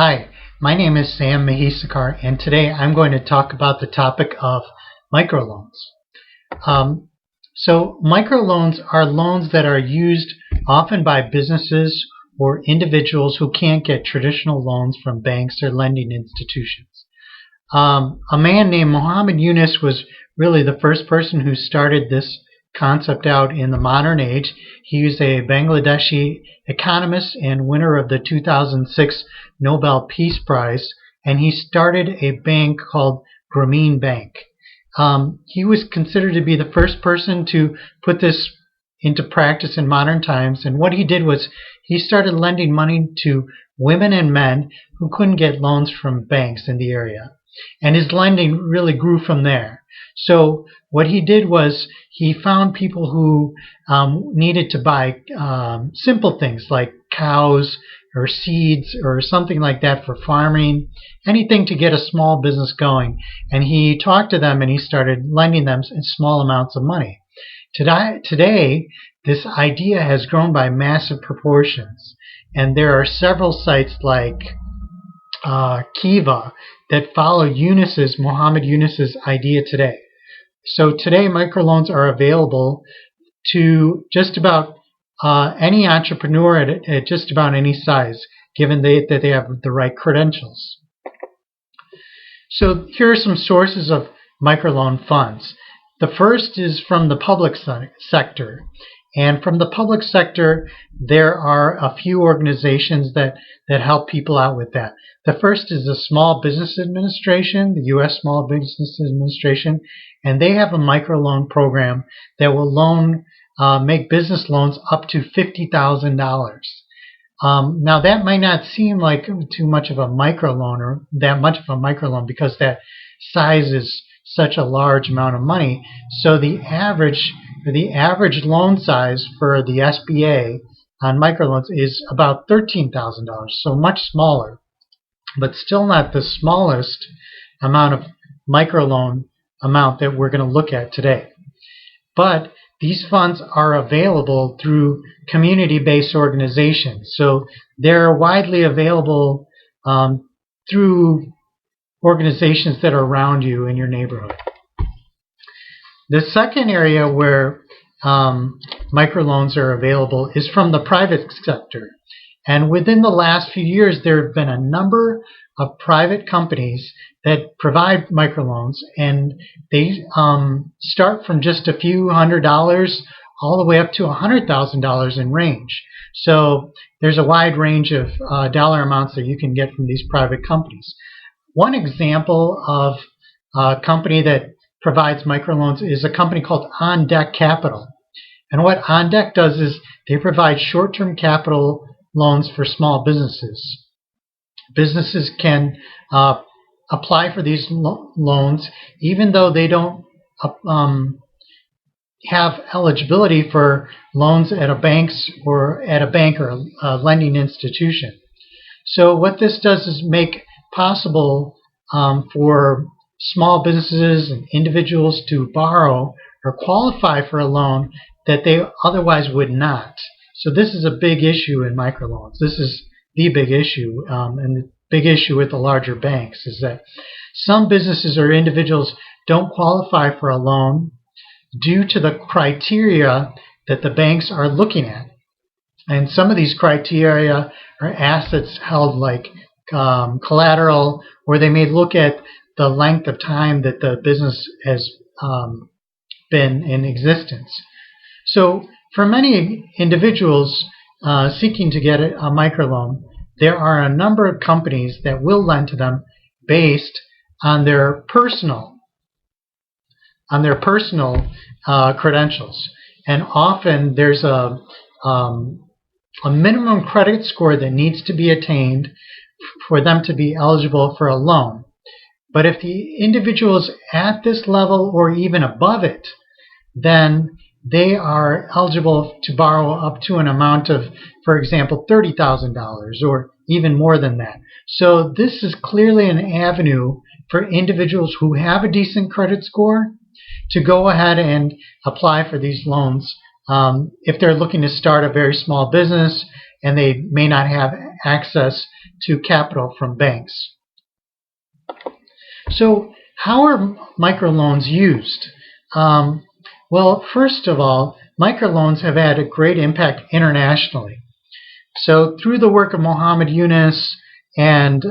Hi, my name is Sam Mahisakar, and today I'm going to talk about the topic of microloans. So microloans are loans that are used often by businesses or individuals who can't get traditional loans from banks or lending institutions. A man named Muhammad Yunus was really the first person who started this concept out in the modern age. He was a Bangladeshi economist and winner of the 2006 Nobel Peace Prize, and he started a bank called Grameen Bank. He was considered to be the first person to put this into practice in modern times, and what he did was he started lending money to women and men who couldn't get loans from banks in the area. And his lending really grew from there. So what he did was he found people who needed to buy simple things like cows or seeds or something like that for farming, anything to get a small business going. And he talked to them and he started lending them in small amounts of money. Today, this idea has grown by massive proportions. And there are several sites like Kiva that follow Muhammad Yunus's idea today. So today microloans are available to just about any entrepreneur at just about any size, given that they have the right credentials. So here are some sources of microloan funds. The first is from the public sector. And from the public sector, there are a few organizations that help people out with that. The first is the Small Business Administration, the U.S. Small Business Administration, and they have a microloan program that will make business loans up to $50,000. Now that might not seem like too much of a microloan or that much of a microloan because that size is such a large amount of money. So the average loan size for the SBA on microloans is about $13,000, so much smaller, but still not the smallest amount of microloan amount that we're going to look at today. But these funds are available through community-based organizations, so they're widely available through organizations that are around you in your neighborhood. The second area where microloans are available is from the private sector. And within the last few years, there have been a number of private companies that provide microloans, and they start from just a few $100s all the way up to $100,000 in range. So there's a wide range of dollar amounts that you can get from these private companies. One example of a company that provides microloans is a company called On Deck Capital. And what On Deck does is they provide short-term capital loans for small businesses. Businesses can apply for these loans even though they don't have eligibility for loans at a bank or a lending institution. So what this does is make possible for small businesses and individuals to borrow or qualify for a loan that they otherwise would not. So this is a big issue in microloans. This is the big issue, and the big issue with the larger banks is that some businesses or individuals don't qualify for a loan due to the criteria that the banks are looking at. And some of these criteria are assets held like collateral, or they may look at the length of time that the business has been in existence. So for many individuals seeking to get a microloan, there are a number of companies that will lend to them based on their personal credentials. And often there's a minimum credit score that needs to be attained for them to be eligible for a loan. But if the individual is at this level or even above it, then they are eligible to borrow up to an amount of, for example, $30,000 or even more than that. So this is clearly an avenue for individuals who have a decent credit score to go ahead and apply for these loans if they're looking to start a very small business and they may not have access to capital from banks. So how are microloans used? Well, first of all, microloans have had a great impact internationally. So through the work of Mohammed Yunus and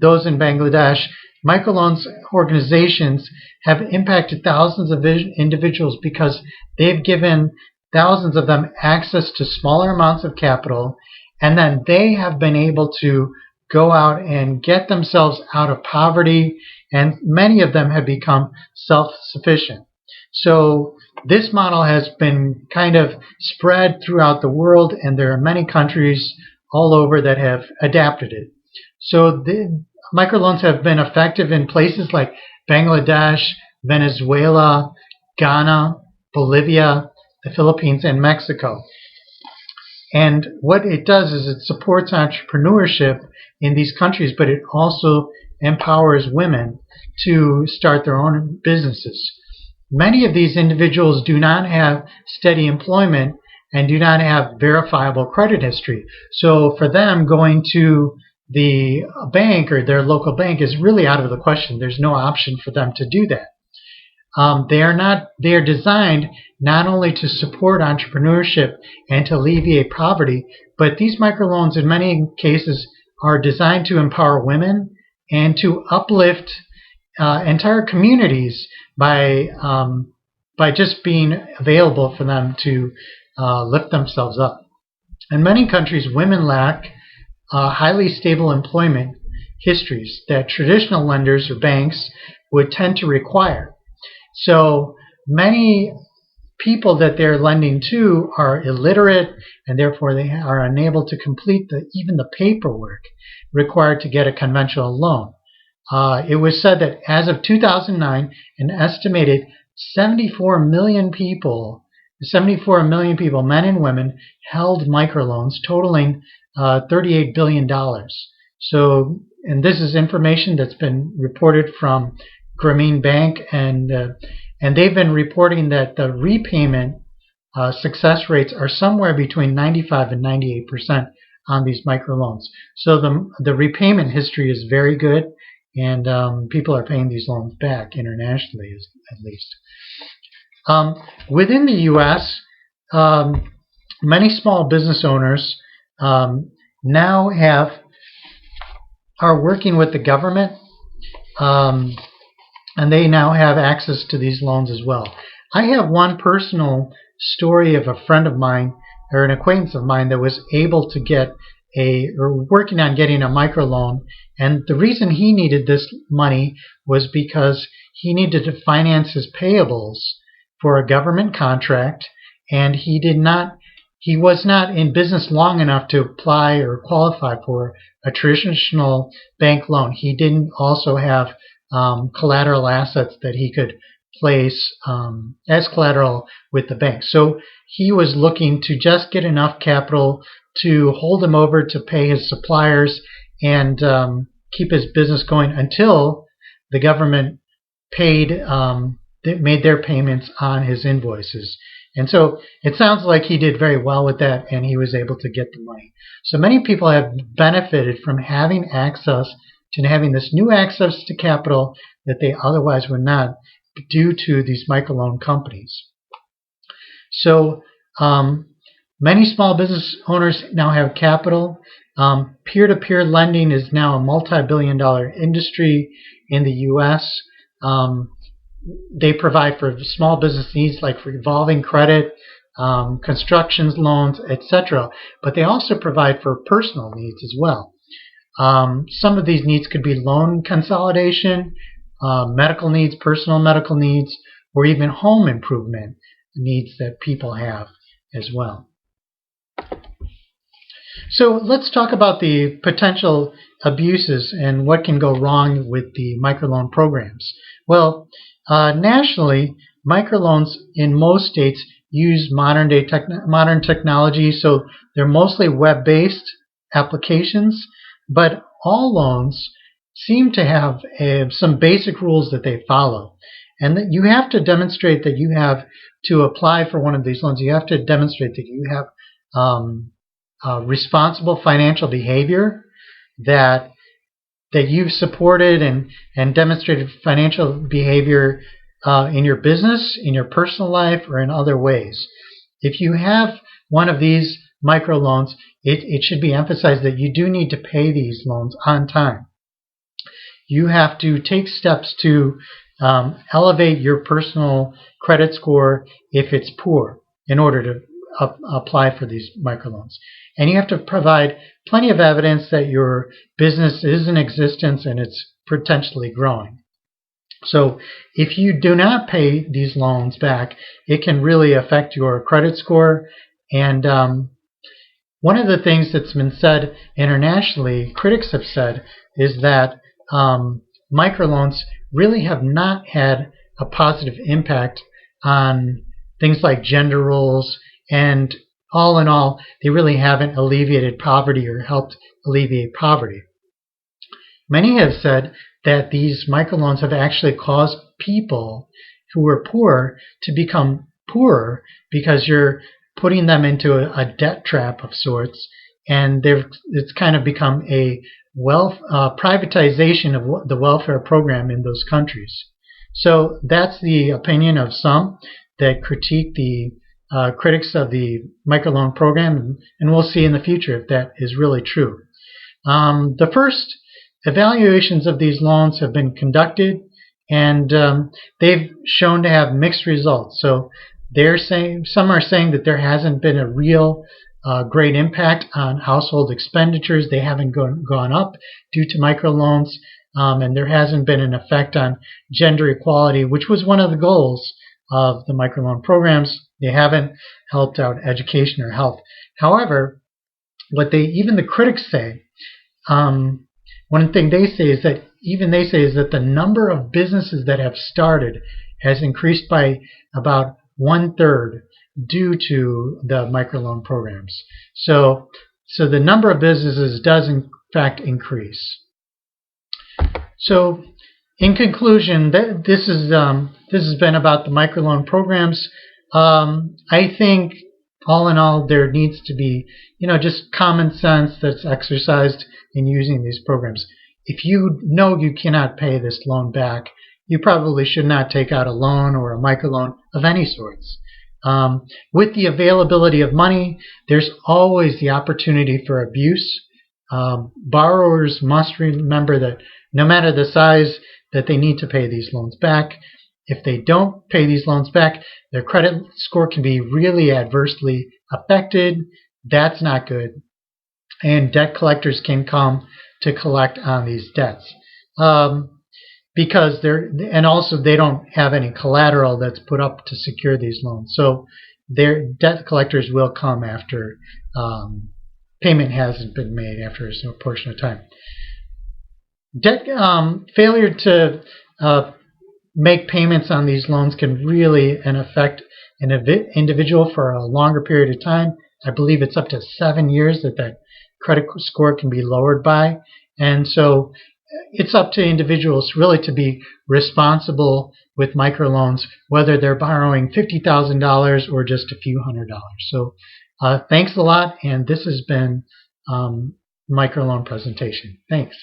those in Bangladesh, microloans organizations have impacted thousands of individuals because they've given thousands of them access to smaller amounts of capital, and then they have been able to go out and get themselves out of poverty, and many of them have become self-sufficient. So this model has been kind of spread throughout the world, and there are many countries all over that have adapted it. So the microloans have been effective in places like Bangladesh, Venezuela, Ghana, Bolivia, the Philippines, and Mexico. And what it does is it supports entrepreneurship in these countries, but it also empowers women to start their own businesses. Many of these individuals do not have steady employment and do not have verifiable credit history. So for them, going to the bank or their local bank is really out of the question. There's no option for them to do that. They are designed not only to support entrepreneurship and to alleviate poverty, but these microloans in many cases are designed to empower women and to uplift entire communities by just being available for them to lift themselves up. In many countries, women lack highly stable employment histories that traditional lenders or banks would tend to require. So many people that they're lending to are illiterate, and therefore they are unable to complete even the paperwork required to get a conventional loan. It was said that as of 2009, an estimated 74 million people, men and women, held microloans totaling $38 billion. So, and this is information that's been reported from Grameen Bank, and they've been reporting that the repayment success rates are somewhere between 95 and 98% on these microloans. So the repayment history is very good, and people are paying these loans back internationally, at least. Within the U.S., many small business owners now are working with the government, and they now have access to these loans as well. I have one personal story of a friend of mine, or an acquaintance of mine, that was able to get or working on getting a microloan, and the reason he needed this money was because he needed to finance his payables for a government contract, and he was not in business long enough to apply or qualify for a traditional bank loan. He didn't also have collateral assets that he could place as collateral with the bank. So he was looking to just get enough capital to hold him over to pay his suppliers and keep his business going until the government made their payments on his invoices. And so it sounds like he did very well with that, and he was able to get the money. So many people have benefited from having access to having this new access to capital that they otherwise would not, due to these microloan companies. So many small business owners now have capital. Peer-to-peer lending is now a multi-billion-dollar industry in the U.S. They provide for small business needs like revolving credit, construction loans, etc. But they also provide for personal needs as well. Some of these needs could be loan consolidation, medical needs, personal medical needs, or even home improvement needs that people have as well. So let's talk about the potential abuses and what can go wrong with the microloan programs. Well, nationally, microloans in most states use modern technology, so they're mostly web-based applications, but all loans seem to have some basic rules that they follow. And that you have to demonstrate that you have, to apply for one of these loans, you have to demonstrate that you have responsible financial behavior, that you've supported and demonstrated financial behavior in your business, in your personal life, or in other ways. If you have one of these microloans, it should be emphasized that you do need to pay these loans on time. You have to take steps to elevate your personal credit score if it's poor in order to apply for these microloans. And you have to provide plenty of evidence that your business is in existence and it's potentially growing. So if you do not pay these loans back, it can really affect your credit score. And one of the things that's been said internationally, critics have said, is that microloans really have not had a positive impact on things like gender roles, and all in all, they really haven't alleviated poverty or helped alleviate poverty. Many have said that these microloans have actually caused people who were poor to become poorer because you're putting them into a debt trap of sorts, and it's kind of become a privatization of the welfare program in those countries. So that's the opinion of some that critique the critics of the microloan program, and we'll see in the future if that is really true. The first evaluations of these loans have been conducted, and they've shown to have mixed results. So some are saying that there hasn't been a real great impact on household expenditures. They haven't gone up due to microloans, and there hasn't been an effect on gender equality, which was one of the goals of the microloan programs. They haven't helped out education or health. However, even the critics say, one thing they say is that the number of businesses that have started has increased by about 1/3 due to the microloan programs. So the number of businesses does in fact increase. So in conclusion, this has been about the microloan programs. I think all in all, there needs to be, just common sense that's exercised in using these programs. If you know you cannot pay this loan back, you probably should not take out a loan or a microloan of any sorts. With the availability of money, there's always the opportunity for abuse. Borrowers must remember that no matter the size, that they need to pay these loans back. If they don't pay these loans back, their credit score can be really adversely affected. That's not good. And debt collectors can come to collect on these debts. Because they don't have any collateral that's put up to secure these loans. So their debt collectors will come after payment hasn't been made after a portion of time. Failure to make payments on these loans can really affect an individual for a longer period of time. I believe it's up to 7 years that credit score can be lowered by. And so it's up to individuals really to be responsible with microloans, whether they're borrowing $50,000 or just a few $100s. So thanks a lot, and this has been Microloan Presentation. Thanks.